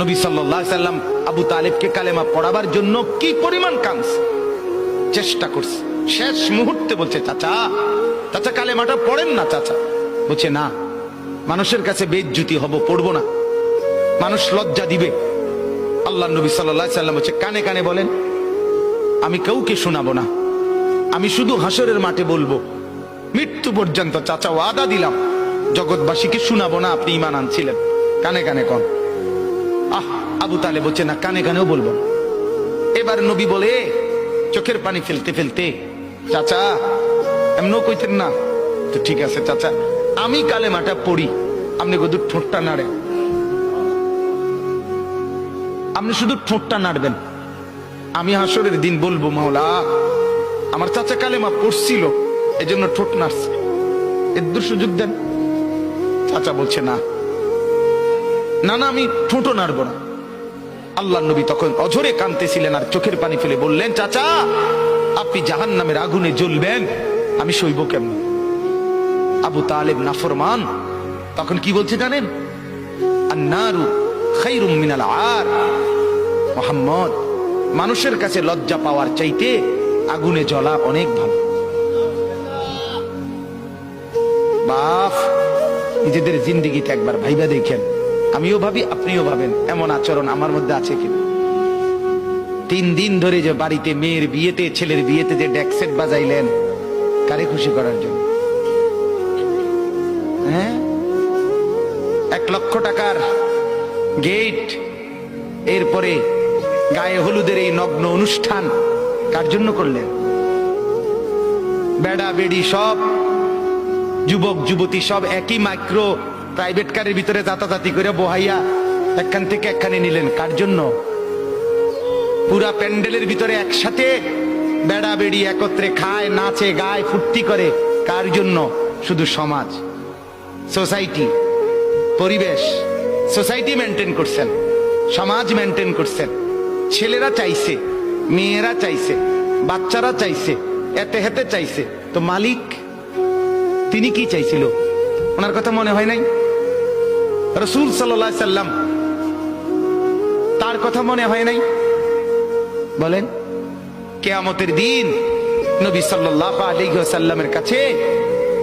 নবী সাল্লাল্লাহু আলাইহি সাল্লাম আবু তালেবকে কালেমা পড়াবার জন্য কি পরিমাণ কাঁদছে, চেষ্টা করছে। শেষ মুহূর্তে বলছে, চাচা চাচা কালেমাটা পড়েন না চাচা। বলছে না, মানুষের কাছে বেইজ্জতি হব, পড়বো না, মানুষ লজ্জা দিবে। আল্লাহ নবী সাল্লাল্লাহু আলাইহি সাল্লাম বলছে, কানে কানে বলেন, আমি কাউকে শোনাবো না, আমি শুধু হাসরের মাঠে বলবো, মৃত্যু পর্যন্ত চাচা ওয়াদা দিলাম জগৎবাসীকে শোনাবো না আপনি ঈমান আনছিলেন, কানে কানে কন। আবু তালেব বলছে না, কানে কানেও বলবো। এবার নবী বলে চোখের পানি ফেলতে ফেলতে, চাচা এমনও কইতেন না তো, ঠিক আছে চাচা, আমি কালেমাটা পড়ি, আপনি শুধু ঠোঁটটা নাড়েন, আপনি শুধু ঠোঁটটা নাড়বেন, আমি হাসরের দিন বলবো, মাওলা আমার চাচা কালেমা পড়ছিল এজন্য ঠোঁট নাড়ছে, এর সুযোগ দেন। চাচা বলছে না না না, আমি ঠোঁটও নাড়বো না। আল্লাহ নবী তখন অঝরে কাঁদতেছিলেন আর চোখের পানি ফেলে বললেন, চাচা আপনি জাহান্নামের আগুনে জ্বলবেন, আমি সইব কেমন? আবু তালেব নাফরমান তখন কি বলছে জানেন? আন্নারু খায়রুম মিনাল আর। মুহাম্মদ, মানুষের কাছে লজ্জা পাওয়ার চাইতে আগুনে জ্বলা অনেক ভালো। বাপ, নিজেদের জিন্দেগিতে একবার ভাইবা দেখেন, আমিও ভাবি আপনিও ভাবেন এমন আচরণ আমার মধ্যে আছে কিনা। 3 দিন ধরে যে বাড়িতে মেয়ের বিয়েতে, ছেলের বিয়েতে যে ডেকসেট বাজাইলেন, কারে খুশি করার জন্য? হ্যাঁ, 1 লক্ষ টাকার গেট, এরপরে গায়ে হলুদের এই নগ্ন অনুষ্ঠান কার জন্য করলেন? বেড়া বেড়ি সব, যুবক যুবতী সব একই মাইক্রো প্রাইভেট কারের ভিতরে যাতাযাতি করে বহাইয়া একখান থেকে একখানে নিলেন, কার জন্য? পুরা প্যান্ডেলের ভিতরে একসাথে বেড়া বেড়ি একত্রে খায়, নাচে, গায়, ফুর্তি করে, কার জন্য? শুধু সমাজ, সোসাইটি, পরিবেশ, সোসাইটি মেনটেন করছেন, সমাজ মেনটেন করছেন। ছেলেরা চাইছে, মেয়েরা চাইছে, বাচ্চারা চাইছে, এতে হেতে চাইছে, তো মালিক তিনি কি চাইছিল? ওনার কথা মনে হয় নাই? রাসূল সাল্লাল্লাহু আলাইহি সাল্লাম, তার কথা মনে হয় নাই? বলেন, কিয়ামতের দিন নবী সাল্লাল্লাহু আলাইহি ওয়াসাল্লামের কাছে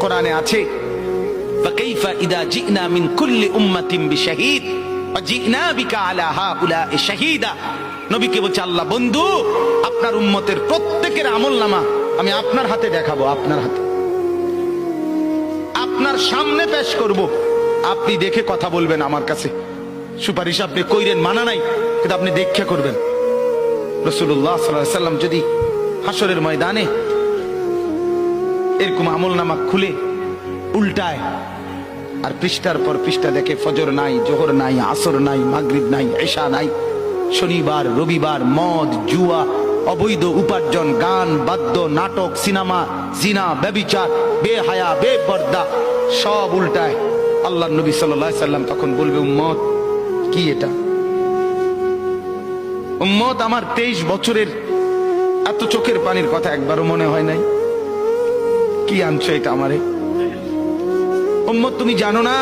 কোরআনে আছে, ফাকাইফা ইদা জিনা মিন কুল্লি উম্মাতিন বিশাহিদ ওয়া জিনা বিকা আলা হাউলা'i শাহীদা। নবীকে বলছে আল্লাহ, বন্ধু আপনার উম্মতের প্রত্যেকের আমলনামা আমি আপনার হাতে দেখাবো, আপনার হাতে, আপনার সামনে পেশ করব, আপনি দেখে কথা বলবেন আমার কাছে, সুপারিশ আপনি কইরেন, মানা নাই, কিন্তু আপনি দেখে করবেন। রাসূলুল্লাহ সাল্লাল্লাহু আলাইহি ওয়াসাল্লাম যদি হাসরের ময়দানে এরকম আমলনামা খুলে উল্টায় আর পৃষ্ঠার পর পৃষ্ঠা দেখে ফজর নাই, জোহর নাই, আসর নাই, মাগরিব নাই, ইশা নাই, শনিবার রবিবার, মদ জুয়া, অবৈধ উপার্জন, গান বাদ্য, নাটক, সিনেমা, জিনা, ব্যভিচার, বেহায়া, বেপর্দা সব উল্টায়, আল্লাহর নবী সাল্লাল্লাহু আলাইহি সাল্লাম তখন বলবে, উম্মত কি এটা? উম্মত, আমার 23 বছরের এত চোখের পানির কথা একবারও মনে হয় নাই? কি আনছো এটা আমারে? উম্মত, তুমি জানো না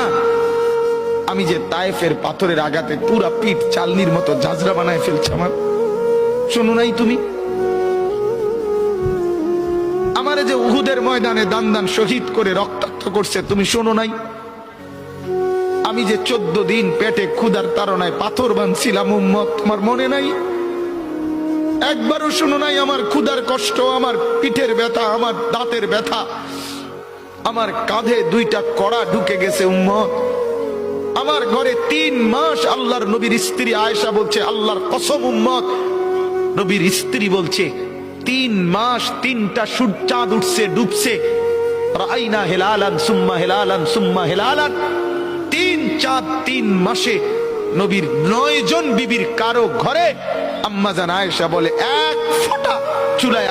আমি যে তায়েফের পাথরের আঘাতে পুরা পিঠ চালনির মতো ঝাঁঝরা বানায় ফেলছে আমার? শোনো নাই তুমি? আমারে যে উহুদের ময়দানে দান দান শহীদ করে রক্তাক্ত করছে, তুমি শোনো নাই? আমি যে 14 দিন পেটে ক্ষুধার তাড়নায় পাথর বাঁধছিলাম, উম্মত তোমার মনে নাই? একবারও শোনো নাই আমার ক্ষুধার কষ্ট, আমার পিঠের ব্যথা, আমার দাঁতের ব্যথা, আমার কাঁধে 2টা কড়া ঢুকে গেছে? উম্মত, আমার ঘরে 3 মাস আল্লাহর নবীর স্ত্রী আয়েশা বলছে, আল্লাহর কসম উম্মত, নবীর স্ত্রী বলছে 3 মাস 3টা চাঁদ উঠছে ডুবছে, রাআইনা হিলালান সুম্মা হিলালান সুম্মা হিলালান, 3 চাঁদ 3 মাসে নবীর 9 জন বিবির কারো ঘরে আম্মা জান আয়েশা বলে 1 ফোঁটা চুলায়